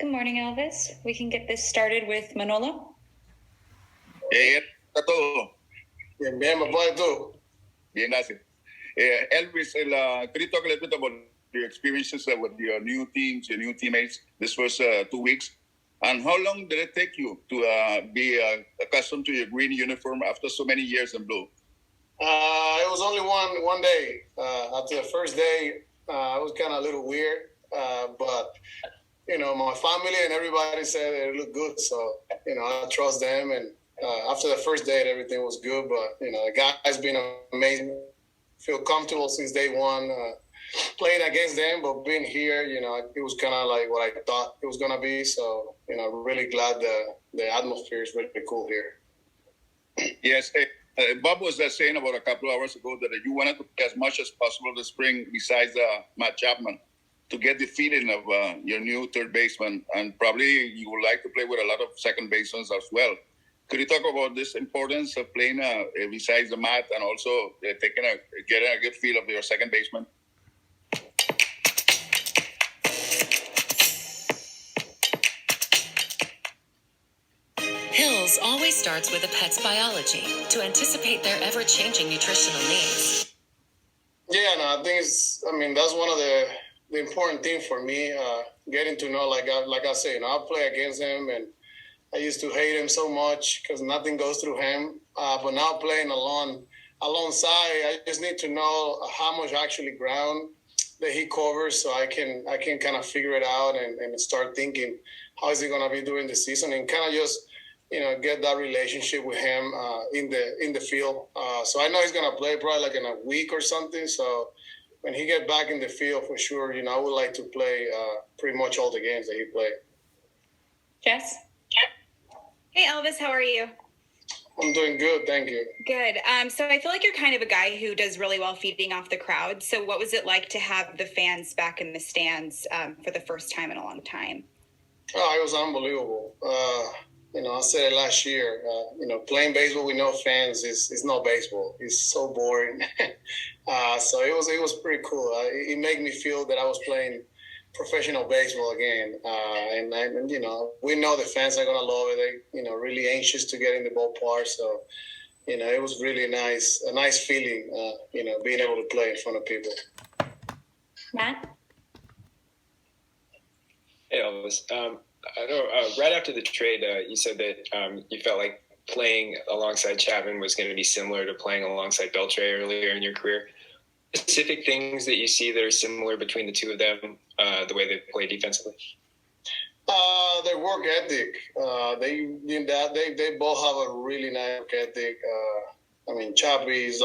Good morning, Elvis. We can get this started with Manolo. Está todo. Bien, mabuhay too. Bien, gracias. Elvis, could you talk a little bit about your experiences with your new teams, your new teammates this first 2 weeks? And how long did it take you to be accustomed to your green uniform after so many years in blue? It was only one day. After the first day, it was kind of a little weird, but my family and everybody said it looked good, so I trust them. And after the first day, everything was good. But the guys been amazing. Feel comfortable since day one. Playing against them, but being here, it was kind of like what I thought it was gonna be. So really glad the atmosphere is really cool here. Yes. Bob was saying about a couple of hours ago that you wanted to play as much as possible this spring besides Matt Chapman to get the feeling of your new third baseman, and probably you would like to play with a lot of second basemen as well. Could you talk about this importance of playing besides the Matt and also getting a good feel of your second baseman? Hills always starts with a pet's biology to anticipate their ever-changing nutritional needs. Yeah, no, I think that's one of the important things for me, getting to know, like I say, I play against him, and I used to hate him so much because nothing goes through him. But now playing alongside, I just need to know how much actually ground that he covers, so I can kind of figure it out and start thinking how is he going to be doing the season, and kind of just get that relationship with him in the field. So I know he's gonna play probably like in a week or something. So when he get back in the field, for sure, I would like to play pretty much all the games that he played. Jess? Hey, Elvis, how are you? I'm doing good, thank you. Good. So I feel like you're kind of a guy who does really well feeding off the crowd. So what was it like to have the fans back in the stands for the first time in a long time? Oh, it was unbelievable. I said it last year, playing baseball with no fans is no baseball. It's so boring. So it was pretty cool. It made me feel that I was playing professional baseball again. And we know the fans are going to love it. They, really anxious to get in the ballpark. So, it was really a nice feeling, being able to play in front of people. Matt? Hey, Elvis. I know right after the trade, you said that you felt like playing alongside Chapman was going to be similar to playing alongside Beltre earlier in your career. Specific things that you see that are similar between the two of them, the way they play defensively? Their work ethic. They both have a really nice work ethic. Chappie is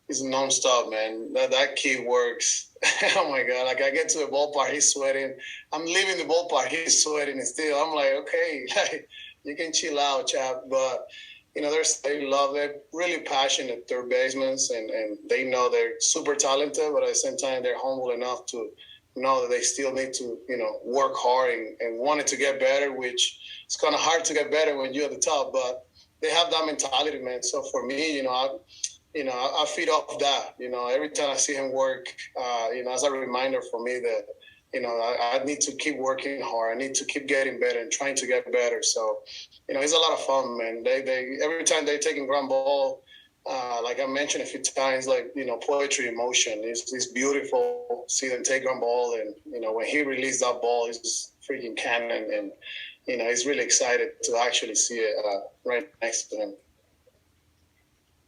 he's nonstop, man. That kid works. Oh my God! Like I get to the ballpark, he's sweating. I'm leaving the ballpark, he's sweating, and still I'm like, okay, you can chill out, chap. But they're really passionate third basemen, and they know they're super talented, but at the same time they're humble enough to know that they still need to work hard and wanted to get better, which it's kind of hard to get better when you're at the top, but they have that mentality, man. So for me, I feed off that. Every time I see him work, as a reminder for me that, I need to keep working hard. I need to keep getting better and trying to get better. So, it's a lot of fun, man. They every time they're taking ground ball, like I mentioned a few times, poetry in motion. It's beautiful. See them take ground ball, and when he released that ball, it's just freaking cannon, and he's really excited to actually see it right next to him.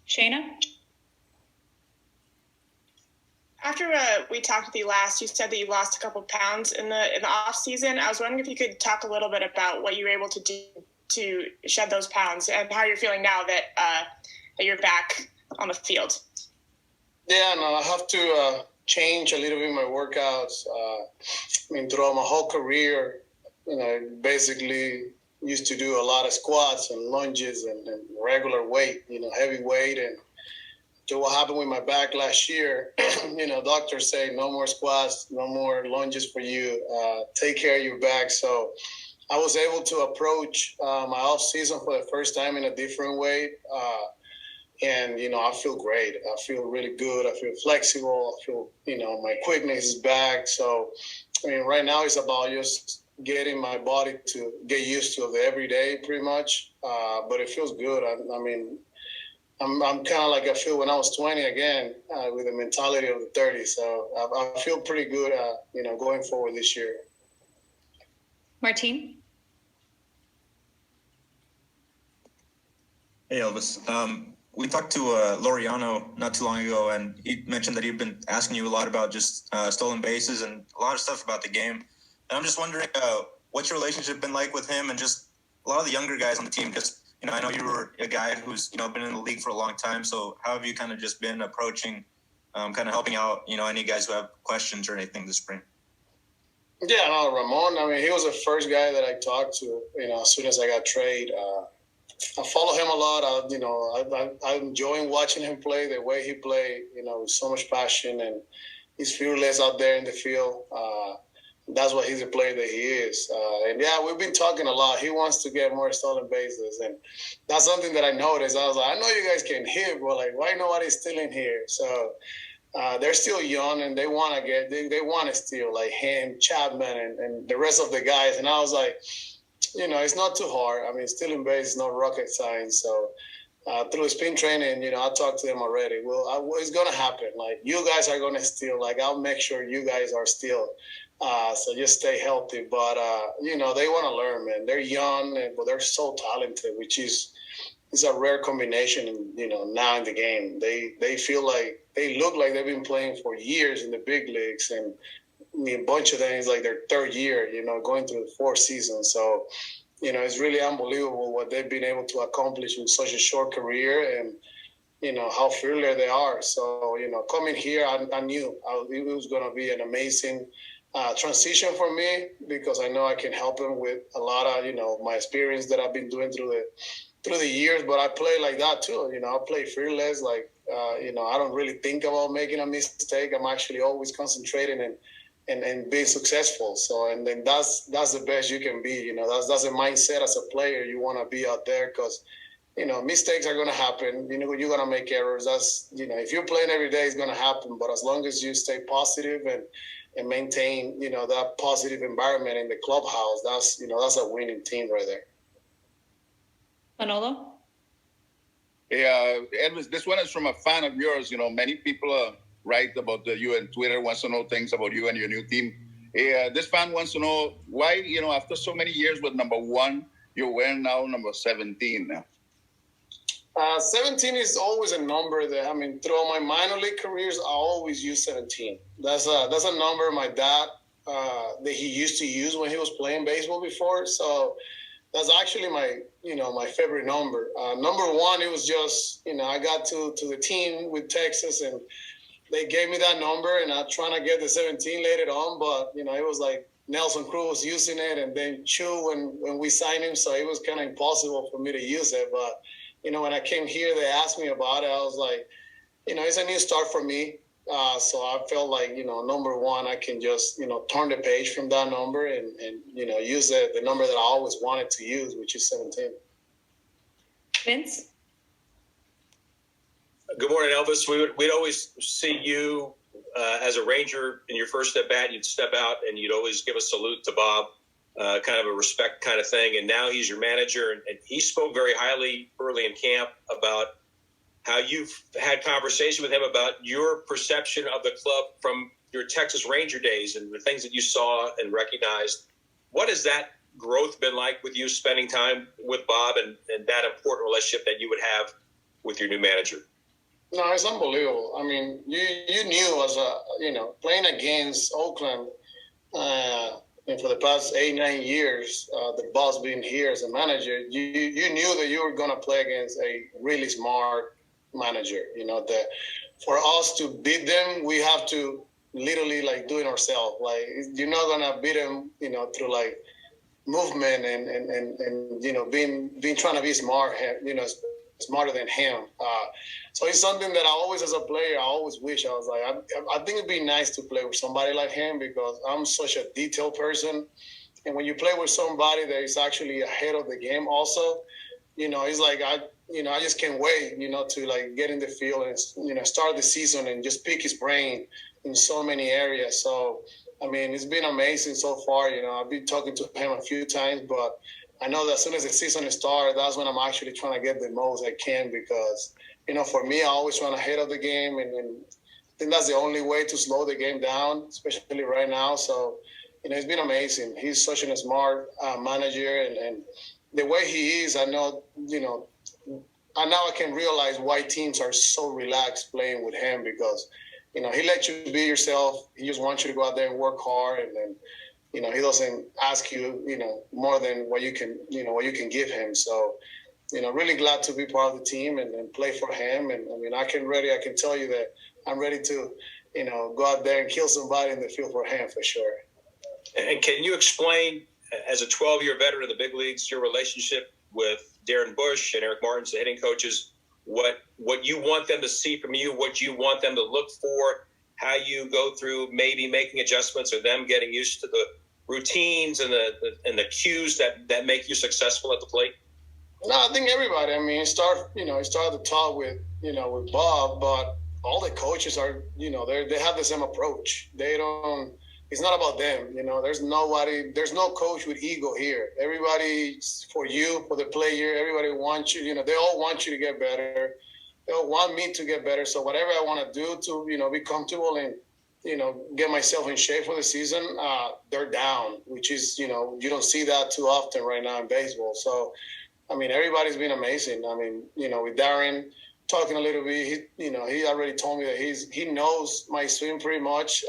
Shayna? After we talked with you last, you said that you lost a couple of pounds in the off season. I was wondering if you could talk a little bit about what you were able to do to shed those pounds and how you're feeling now that you're back on the field. Yeah, no, I have to change a little bit my workouts. Throughout my whole career, basically used to do a lot of squats and lunges and regular weight, heavy weight. And to what happened with my back last year, doctors say no more squats, no more lunges for you. Take care of your back. So I was able to approach my off season for the first time in a different way. And, I feel great. I feel really good. I feel flexible. I feel, my quickness is back. So, right now it's about just getting my body to get used to the everyday pretty much. But it feels good. I mean, I'm kind of like I feel when I was 20 again, with the mentality of the 30. So I feel pretty good, going forward this year. Martin? Hey, Elvis. We talked to Laureano not too long ago, and he mentioned that he'd been asking you a lot about just stolen bases and a lot of stuff about the game. And I'm just wondering, what's your relationship been like with him and just a lot of the younger guys on the team? Just, I know you were a guy who's, been in the league for a long time. So how have you kind of just been approaching, kind of helping out, any guys who have questions or anything this spring? Yeah, no, Ramon, I mean, he was the first guy that I talked to, as soon as I got traded. I follow him a lot. I enjoy watching him play, the way he play, with so much passion, and he's fearless out there in the field. That's why he's a player that he is. And yeah, we've been talking a lot. He wants to get more stolen bases, and that's something that I noticed. I was like, I know you guys can hit, but like, why nobody's stealing here? So they're still young, and they want to they want to steal, like him, Chapman, and the rest of the guys. And I was like, it's not too hard. I mean, stealing base is not rocket science. So through spring training, I talked to them already. Well, it's going to happen. Like, you guys are going to steal. Like, I'll make sure you guys are still. So just stay healthy. But, they want to learn, man. They're young, but they're so talented, which is a rare combination, now in the game. They feel like they look like they've been playing for years in the big leagues, and a bunch of them is like their third year, going through the fourth season. So, it's really unbelievable what they've been able to accomplish in such a short career, and, how fearless they are. So, coming here, I knew it was going to be an amazing transition for me, because I know I can help them with a lot of, my experience that I've been doing through the years. But I play like that too. I play fearless. Like, I don't really think about making a mistake. I'm actually always concentrating and being successful. So, and then that's the best you can be. That's a mindset as a player. You want to be out there, because, mistakes are going to happen. You're going to make errors. That's, if you're playing every day, it's going to happen. But as long as you stay positive and maintain, that positive environment in the clubhouse, that's a winning team right there. Manolo? Yeah, Elvis, this one is from a fan of yours. Many people write about you, and Twitter wants to know things about you and your new team. This fan wants to know why, after so many years with number 1, you're wearing now number 17 now. 17 is always a number that, throughout my minor league careers, I always use 17. That's a number my dad, that he used to use when he was playing baseball before. So that's actually my favorite number. Number 1, it was just, I got to the team with Texas, and they gave me that number, and I'm trying to get the 17 later on, but, it was like Nelson Cruz using it, and then Chu when we signed him, so it was kind of impossible for me to use it. But, when I came here, they asked me about it. I was like, it's a new start for me. So I felt like, number 1, I can just, turn the page from that number and use the number that I always wanted to use, which is 17. Vince? Good morning, Elvis. We'd always see you as a Ranger in your first at bat. You'd step out and you'd always give a salute to Bob, kind of a respect kind of thing. And now he's your manager, and he spoke very highly early in camp about how you've had conversation with him about your perception of the club from your Texas Ranger days and the things that you saw and recognized. What has that growth been like with you spending time with Bob and that important relationship that you would have with your new manager? No, it's unbelievable. I mean, you knew as playing against Oakland, and for the past 8-9 years, the boss being here as a manager, you knew that you were going to play against a really smart manager. That for us to beat them, we have to literally do it ourselves. Like, you're not going to beat them, through movement and being trying to be smart, smarter than him. So it's something that I always, as a player, I always wish I was like, I think it'd be nice to play with somebody like him, because I'm such a detailed person. And when you play with somebody that is actually ahead of the game also, it's like, I just can't wait, to get in the field and, start the season and just pick his brain in so many areas. So, I mean, it's been amazing so far. I've been talking to him a few times, but I know that as soon as the season starts, that's when I'm actually trying to get the most I can because, for me, I always trying to head of the game, and I think that's the only way to slow the game down, especially right now. So, it's been amazing. He's such a smart manager, and the way he is, I know, and now I can realize why teams are so relaxed playing with him because, he lets you be yourself. He just wants you to go out there and work hard, and then, he doesn't ask you, more than what you can give him. So, really glad to be part of the team and play for him. And I mean, I can tell you that I'm ready to, go out there and kill somebody in the field for him for sure. And can you explain, as a 12-year veteran of the big leagues, your relationship with Darren Bush and Eric Martins, the hitting coaches, what you want them to see from you, what you want them to look for, how you go through maybe making adjustments or them getting used to the routines and the cues that make you successful at the plate? No, I think everybody. I mean, it started to talk with with Bob, but all the coaches are they have the same approach. They don't. It's not about them. There's no coach with ego here. Everybody for you, for the player. Everybody wants you. They all want you to get better. They all want me to get better. So whatever I want to do to be comfortable and get myself in shape for the season, they're down. Which is you don't see that too often right now in baseball. So. I mean, everybody's been amazing. I mean, with Darren talking a little bit, he already told me that he knows my swing pretty much.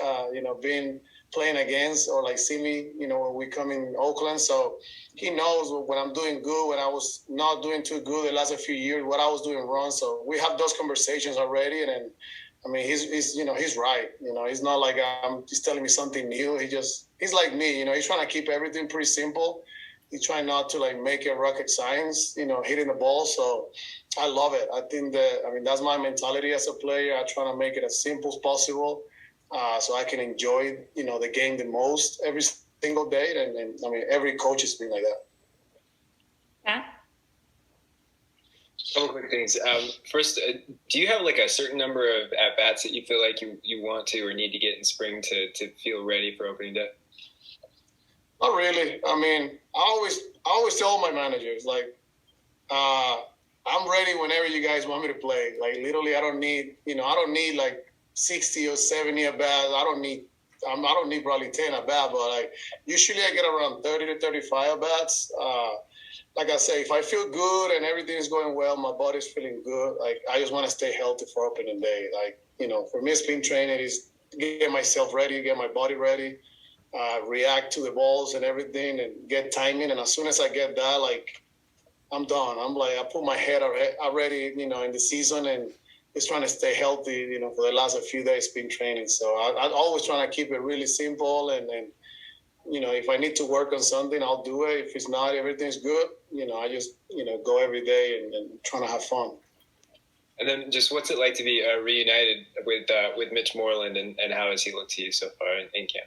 Being playing against or like see me, when we come in Oakland. So he knows when I'm doing good, when I was not doing too good the last few years, what I was doing wrong. So we have those conversations already. And I mean, he's right. He's not like he's telling me something new. He's like me. He's trying to keep everything pretty simple. He try not to like make it rocket science, hitting the ball. So I love it. I think that's my mentality as a player. I try to make it as simple as possible, so I can enjoy, the game the most every single day. And I mean, every coach has been like that. Yeah. Couple quick things. First, do you have like a certain number of at bats that you feel like you want to or need to get in spring to feel ready for opening day? Not really. I mean, I always tell my managers, like, I'm ready whenever you guys want me to play. Like, literally, I don't need like 60 or 70 at bats. I don't need probably 10 at bat, but like usually I get around 30 to 35 at bats. Like I say, if I feel good and everything's going well, my body's feeling good. Like, I just want to stay healthy for opening day. Like, for me, spring training is get myself ready, get my body ready. React to the balls and everything and get timing. And as soon as I get that, like, I'm done. I'm like, I put my head already, in the season and just trying to stay healthy, for the last few days spring training. So I always trying to keep it really simple. And if I need to work on something, I'll do it. If it's not, everything's good. I just, go every day and trying to have fun. And then just what's it like to be reunited with Mitch Moreland and how has he looked to you so far in camp?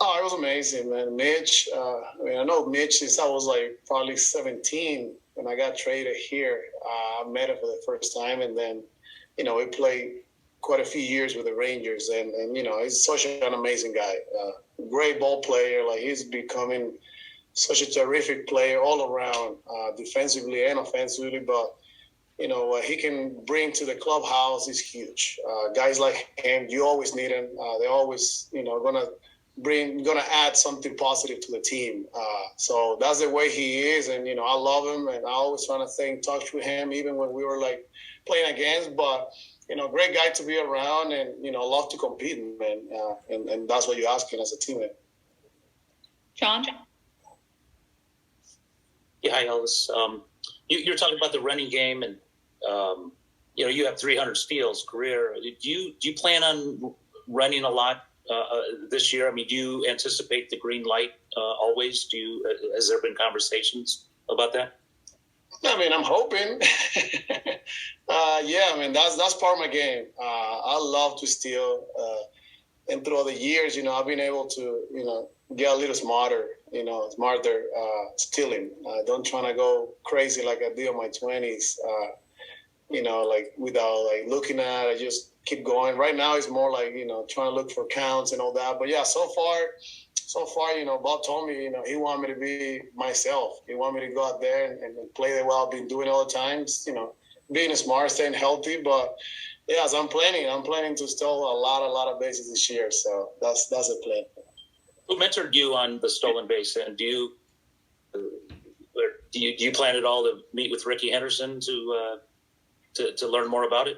Oh, it was amazing, man. Mitch, I know Mitch since I was like probably 17 when I got traded here. I met him for the first time, and then, we played quite a few years with the Rangers, and he's such an amazing guy. Great ball player. Like, he's becoming such a terrific player all around, defensively and offensively. But, what he can bring to the clubhouse is huge. Guys like him, you always need him. They're always, gonna add something positive to the team. So that's the way he is, and I love him, and I always trying to stay in touch with him, even when we were like playing against. But great guy to be around, and love to compete, man. And that's what you're asking as a teammate. John. Yeah, hi Elvis. You're talking about the running game, and you have 300 steals career. Do you plan on running a lot this year? I mean, do you anticipate the green light always? Has there been conversations about that? I mean, I'm hoping. Yeah, I mean, that's part of my game. I love to steal. And through the years, I've been able to, get a little smarter stealing. Don't try to go crazy like I did in my 20s. like without like looking at it, I just keep going. Right now it's more like, trying to look for counts and all that. But yeah, so far, Bob told me, he wanted me to be myself. He wanted me to go out there and play the way I've been doing all the times, being smart, staying healthy. But yeah, as I'm planning to steal a lot of bases this year. So that's a plan. Who mentored you on the stolen base? And do you plan at all to meet with Ricky Henderson to learn more about it?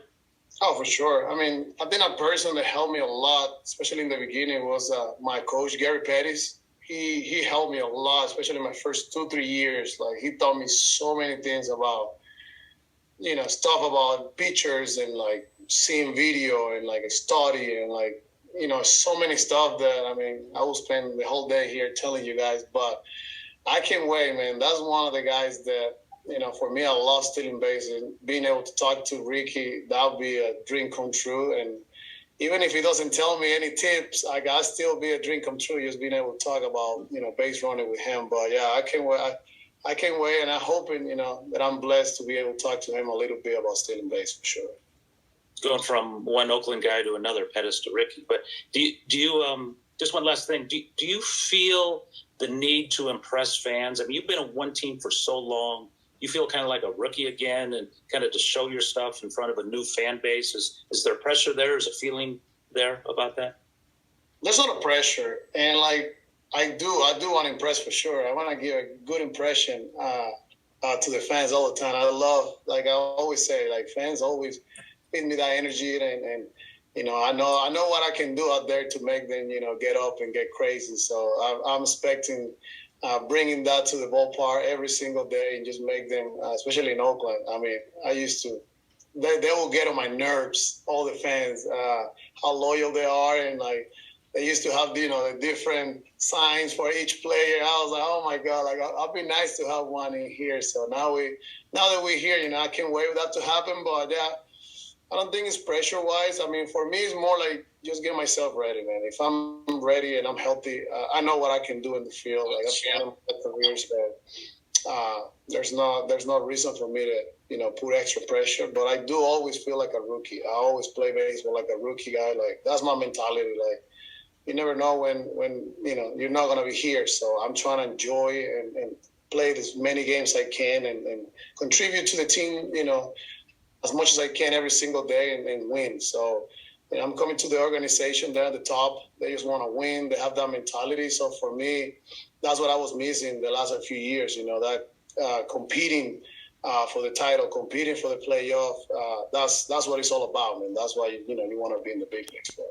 Oh, for sure. I mean, I think a person that helped me a lot, especially in the beginning, was my coach, Gary Pettis. He helped me a lot, especially in my first 2-3 years. Like, he taught me so many things about, stuff about pitchers and, like, seeing video and, like, study and, like, so many stuff that, I mean, I will spend the whole day here telling you guys. But I can't wait, man. That's one of the guys that, for me, I love stealing bases. Being able to talk to Ricky, that would be a dream come true. And even if he doesn't tell me any tips, I got still be a dream come true just being able to talk about, base running with him. But yeah, I can't wait. I can't wait, and I'm hoping, that I'm blessed to be able to talk to him a little bit about stealing base for sure. Going from one Oakland guy to another, Pettis to Ricky. But do you just one last thing? Do you feel the need to impress fans? I mean, you've been on one team for so long. You feel kind of like a rookie again, and kind of to show your stuff in front of a new fan base. Is there pressure there? Is a feeling there about that? There's a lot of pressure, and like I do want to impress for sure. I want to give a good impression to the fans all the time. I love, like I always say, like fans always give me that energy, and I know what I can do out there to make them get up and get crazy. So I'm expecting. Bringing that to the ballpark every single day and just make them, especially in Oakland. I mean, they will get on my nerves, all the fans, how loyal they are. And like, they used to have, the different signs for each player. I was like, oh my God, like I'll be nice to have one in here. So now that we're here, I can't wait for that to happen. But yeah, I don't think it's pressure wise. I mean, for me, it's more like just get myself ready, man. If I'm ready and I'm healthy, I know what I can do in the field. Like I've done my careers, but there's no reason for me to put extra pressure. But I do always feel like a rookie. I always play baseball like a rookie guy. Like that's my mentality. Like you never know when you're not gonna be here. So I'm trying to enjoy and play as many games I can and contribute to the team. As much as I can every single day and win. So I'm coming to the organization. They're at the top. They just want to win. They have that mentality. So for me, that's what I was missing the last few years, that competing for the title, competing for the playoff. That's what it's all about, man. That's why, you want to be in the big leagues for.